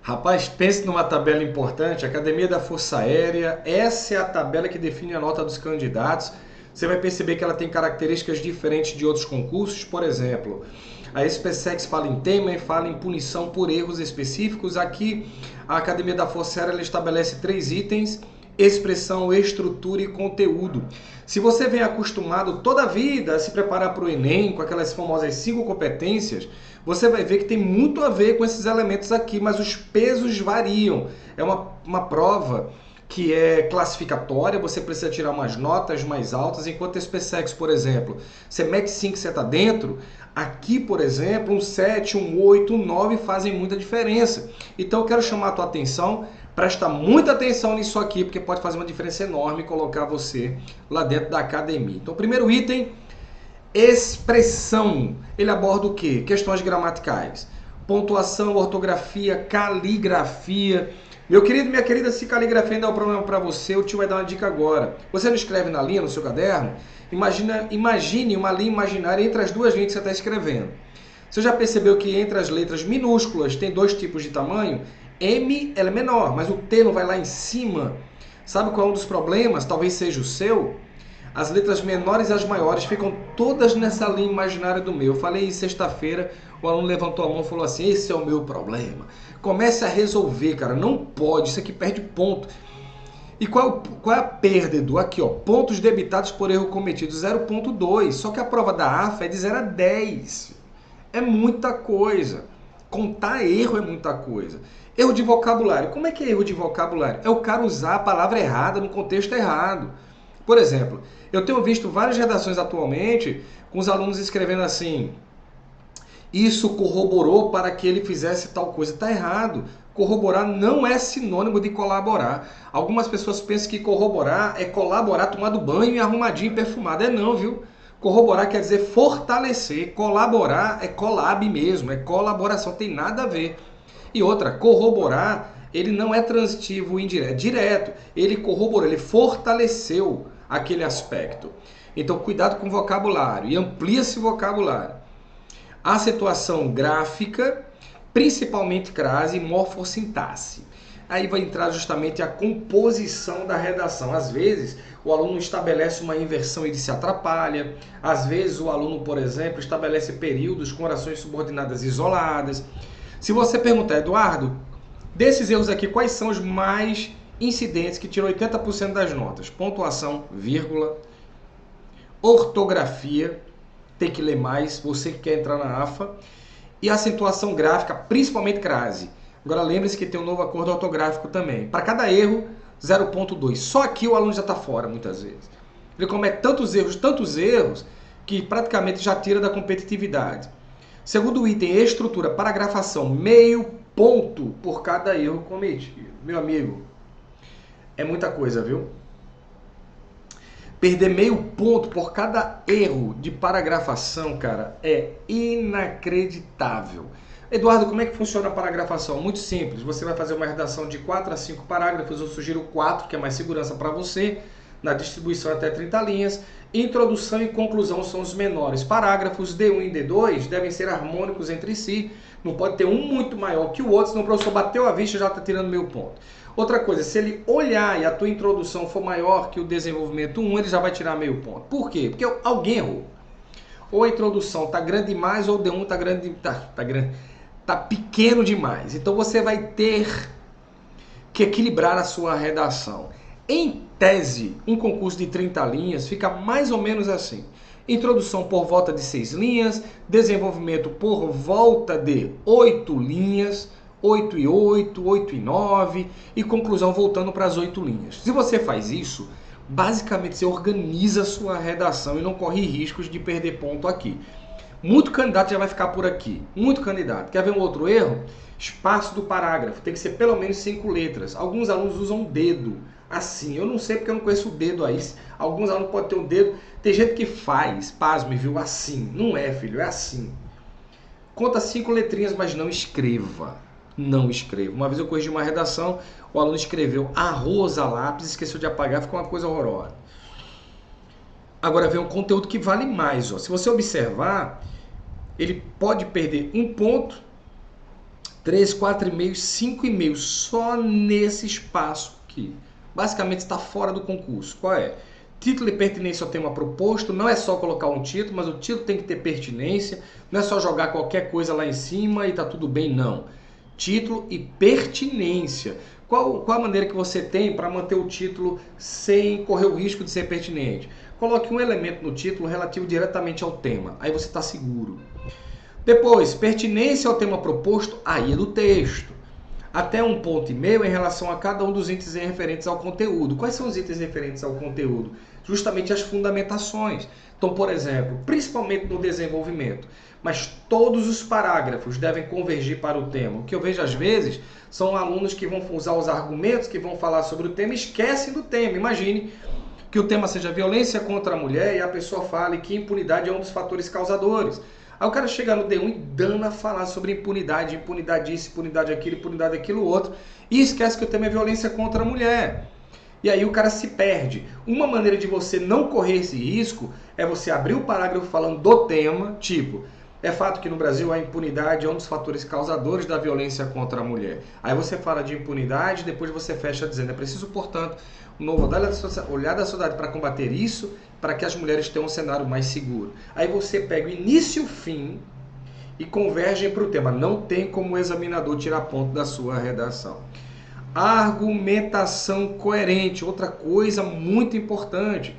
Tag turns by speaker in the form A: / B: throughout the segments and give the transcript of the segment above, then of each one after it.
A: Rapaz, pense numa tabela importante, Academia da Força Aérea, essa é a tabela que define a nota dos candidatos. Você vai perceber que ela tem características diferentes de outros concursos, por exemplo, a SpaceX fala em tema e fala em punição por erros específicos. Aqui, a Academia da Força Aérea ela estabelece 3 itens: expressão, estrutura e conteúdo. Se você vem acostumado toda a vida a se preparar para o Enem com aquelas famosas 5 competências, você vai ver que tem muito a ver com esses elementos aqui, mas os pesos variam. É uma prova que é classificatória, você precisa tirar umas notas mais altas, enquanto a SpaceX, por exemplo, você mete 5 você está dentro. Aqui, por exemplo, um 7, um 8, um 9 fazem muita diferença. Então eu quero chamar a tua atenção, presta muita atenção nisso aqui, porque pode fazer uma diferença enorme colocar você lá dentro da academia. Então, primeiro item, expressão. Ele aborda o quê? Questões gramaticais, pontuação, ortografia, caligrafia. Meu querido, minha querida, se caligrafia ainda é um problema para você, o tio vai dar uma dica agora. Você não escreve na linha, no seu caderno? Imagine uma linha imaginária entre as duas linhas que você está escrevendo. Você já percebeu que entre as letras minúsculas tem 2 tipos de tamanho? M ela é menor, mas o T não vai lá em cima. Sabe qual é um dos problemas? Talvez seja o seu. As letras menores e as maiores ficam todas nessa linha imaginária do meu. Eu falei isso sexta-feira, o aluno levantou a mão e falou assim: esse é o meu problema. Comece a resolver, cara. Não pode, isso aqui perde ponto. E qual é a perda, Edu? Aqui, ó, pontos debitados por erro cometido, 0,2. Só que a prova da AFA é de 0 a 10. É muita coisa. Contar erro é muita coisa. Erro de vocabulário. Como é que é erro de vocabulário? É o cara usar a palavra errada no contexto errado. Por exemplo, eu tenho visto várias redações atualmente com os alunos escrevendo assim: isso corroborou para que ele fizesse tal coisa. Está errado. Corroborar não é sinônimo de colaborar. Algumas pessoas pensam que corroborar é colaborar tomando banho e arrumadinho e perfumado. É não, viu? Corroborar quer dizer fortalecer. Colaborar é collab mesmo, é colaboração, tem nada a ver. E outra, corroborar, ele não é transitivo indireto, é direto. Ele corroborou, ele fortaleceu aquele aspecto. Então, cuidado com o vocabulário e amplia esse vocabulário. Acentuação gráfica, principalmente crase e morfossintaxe. Aí vai entrar justamente a composição da redação. Às vezes, o aluno estabelece uma inversão e ele se atrapalha. Às vezes, o aluno, por exemplo, estabelece períodos com orações subordinadas isoladas. Se você perguntar, Eduardo, desses erros aqui, quais são os mais incidentes que tiram 80% das notas? Pontuação, vírgula, ortografia, tem que ler mais, você que quer entrar na AFA, e acentuação gráfica, principalmente crase. Agora lembre-se que tem um novo acordo ortográfico também. Para cada erro, 0,2. Só aqui o aluno já está fora muitas vezes. Ele comete tantos erros, que praticamente já tira da competitividade. Segundo item, estrutura, paragrafação, meio ponto por cada erro cometido. Meu amigo, é muita coisa, viu? Perder meio ponto por cada erro de paragrafação, cara, é inacreditável. Eduardo, como é que funciona a paragrafação? Muito simples, você vai fazer uma redação de 4 a 5 parágrafos, eu sugiro 4, que é mais segurança para você, na distribuição até 30 linhas. Introdução e conclusão são os menores parágrafos, D1 e D2 devem ser harmônicos entre si, não pode ter um muito maior que o outro, senão o professor bateu a vista e já está tirando meio ponto. Outra coisa, se ele olhar e a tua introdução for maior que o desenvolvimento 1, ele já vai tirar meio ponto. Por quê? Porque alguém errou. Ou a introdução está grande demais, ou o D1 está grande, tá pequeno demais. Então você vai ter que equilibrar a sua redação. Em tese, um concurso de 30 linhas fica mais ou menos assim. Introdução por volta de 6 linhas, desenvolvimento por volta de 8 linhas, 8 e 8, 8 e 9 e conclusão voltando para as 8 linhas. Se você faz isso, basicamente você organiza a sua redação e não corre riscos de perder ponto aqui. Muito candidato já vai ficar por aqui, muito candidato. Quer ver um outro erro? Espaço do parágrafo, tem que ser pelo menos 5 letras. Alguns alunos usam dedo, assim, eu não sei porque eu não conheço o dedo aí. Alguns alunos podem ter um dedo, tem gente que faz, pasme, viu, assim. Não é, filho, é assim. Conta 5 letrinhas, mas não escreva. Não escreva. Uma vez eu corrigi uma redação, o aluno escreveu arroz a lápis, esqueceu de apagar, ficou uma coisa horrorosa. Agora vem um conteúdo que vale mais. Ó. Se você observar, ele pode perder 1 ponto, 3, 4,5, 5,5 só nesse espaço aqui. Basicamente está fora do concurso. Qual é? Título e pertinência ao tema proposto, não é só colocar um título, mas o título tem que ter pertinência, não é só jogar qualquer coisa lá em cima e tá tudo bem, não. Título e pertinência. Qual a maneira que você tem para manter o título sem correr o risco de ser pertinente? Coloque um elemento no título relativo diretamente ao tema, aí você está seguro. Depois, pertinência ao tema proposto, aí é do texto. Até 1,5 ponto em relação a cada um dos itens referentes ao conteúdo. Quais são os itens referentes ao conteúdo? Justamente as fundamentações. Então, por exemplo, principalmente no desenvolvimento, mas todos os parágrafos devem convergir para o tema. O que eu vejo às vezes são alunos que vão usar os argumentos, que vão falar sobre o tema e esquecem do tema. Imagine que o tema seja violência contra a mulher e a pessoa fale que impunidade é um dos fatores causadores. Aí o cara chega no D1 e dana a falar sobre impunidade, impunidade isso, impunidade aquilo outro, e esquece que o tema é violência contra a mulher. E aí o cara se perde. Uma maneira de você não correr esse risco é você abrir o parágrafo falando do tema, tipo, é fato que no Brasil a impunidade é um dos fatores causadores da violência contra a mulher. Aí você fala de impunidade, depois você fecha dizendo, é preciso, portanto, um novo olhar da sociedade para combater isso, para que as mulheres tenham um cenário mais seguro. Aí você pega o início e o fim e convergem para o tema. Não tem como o examinador tirar ponto da sua redação. Argumentação coerente, outra coisa muito importante.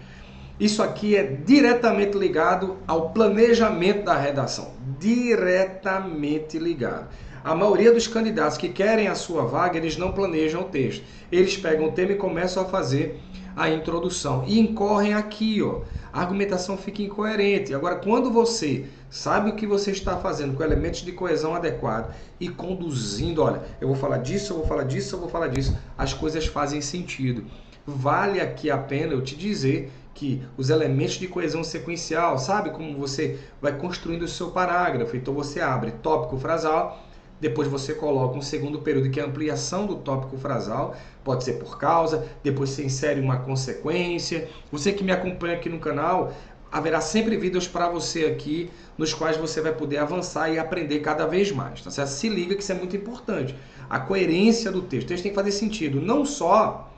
A: Isso aqui é diretamente ligado ao planejamento da redação. Diretamente ligado. A maioria dos candidatos que querem a sua vaga, eles não planejam o texto. Eles pegam o tema e começam a fazer a introdução. E incorrem aqui, ó. A argumentação fica incoerente. Agora, quando você sabe o que você está fazendo com elementos de coesão adequado e conduzindo, olha, eu vou falar disso, eu vou falar disso, eu vou falar disso, as coisas fazem sentido. Vale aqui a pena eu te dizer que os elementos de coesão sequencial, sabe como você vai construindo o seu parágrafo? Então você abre tópico frasal, depois você coloca um segundo período que é a ampliação do tópico frasal, pode ser por causa, depois você insere uma consequência. Você que me acompanha aqui no canal, haverá sempre vídeos para você aqui, nos quais você vai poder avançar e aprender cada vez mais, tá certo? Se liga que isso é muito importante. A coerência do texto. O texto tem que fazer sentido, não só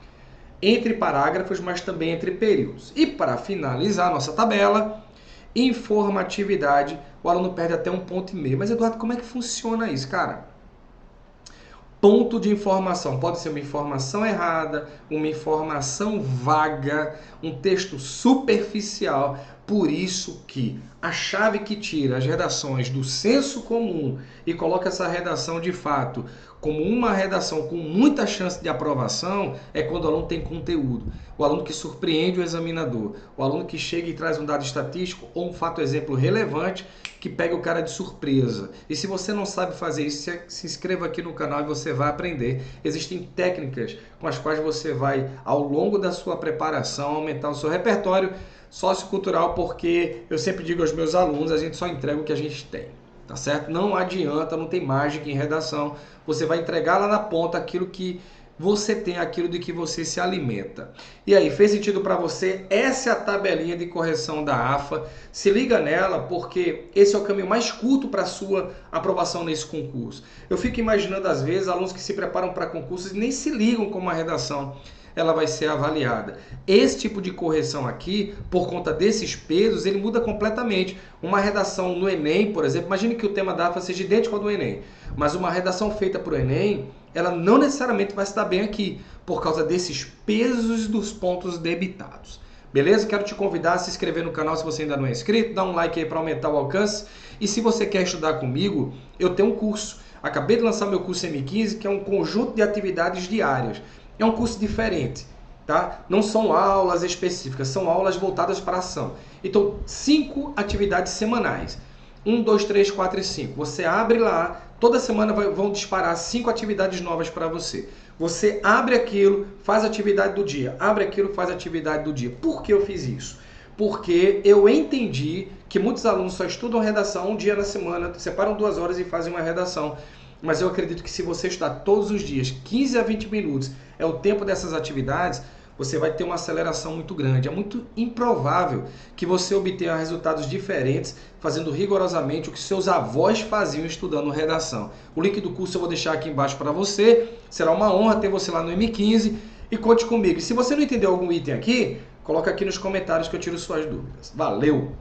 A: entre parágrafos, mas também entre períodos. E para finalizar a nossa tabela, informatividade, o aluno perde até 1,5 ponto. Mas, Eduardo, como é que funciona isso, cara? Ponto de informação. Pode ser uma informação errada, uma informação vaga, um texto superficial. Por isso que a chave que tira as redações do senso comum e coloca essa redação de fato como uma redação com muita chance de aprovação é quando o aluno tem conteúdo. O aluno que surpreende o examinador. O aluno que chega e traz um dado estatístico ou um fato exemplo relevante que pega o cara de surpresa. E se você não sabe fazer isso, se inscreva aqui no canal e você vai aprender. Existem técnicas com as quais você vai, ao longo da sua preparação, aumentar o seu repertório sociocultural, porque eu sempre digo aos meus alunos, a gente só entrega o que a gente tem, tá certo? Não adianta, não tem mágica em redação, você vai entregar lá na ponta aquilo que você tem, aquilo de que você se alimenta. E aí, fez sentido para você? Essa é a tabelinha de correção da AFA, se liga nela, porque esse é o caminho mais curto para a sua aprovação nesse concurso. Eu fico imaginando às vezes alunos que se preparam para concursos e nem se ligam como a redação ela vai ser avaliada. Esse tipo de correção aqui, por conta desses pesos, ele muda completamente. Uma redação no Enem, por exemplo, imagine que o tema da AFA seja idêntico ao do Enem, mas uma redação feita para o Enem, ela não necessariamente vai se dar bem aqui, por causa desses pesos dos pontos debitados. Beleza? Quero te convidar a se inscrever no canal se você ainda não é inscrito, dá um like aí para aumentar o alcance. E se você quer estudar comigo, eu tenho um curso. Acabei de lançar meu curso M15, que é um conjunto de atividades diárias. É um curso diferente, tá? Não são aulas específicas, são aulas voltadas para a ação. Então, 5 atividades semanais. 1, 2, 3, 4 e 5. Você abre lá, toda semana vão disparar 5 atividades novas para você. Você abre aquilo, faz a atividade do dia. Abre aquilo, faz a atividade do dia. Por que eu fiz isso? Porque eu entendi que muitos alunos só estudam redação um dia na semana, separam 2 horas e fazem uma redação. Mas eu acredito que se você estudar todos os dias, 15 a 20 minutos, é o tempo dessas atividades, você vai ter uma aceleração muito grande. É muito improvável que você obtenha resultados diferentes fazendo rigorosamente o que seus avós faziam estudando redação. O link do curso eu vou deixar aqui embaixo para você. Será uma honra ter você lá no M15 e conte comigo. E se você não entendeu algum item aqui, coloca aqui nos comentários que eu tiro suas dúvidas. Valeu!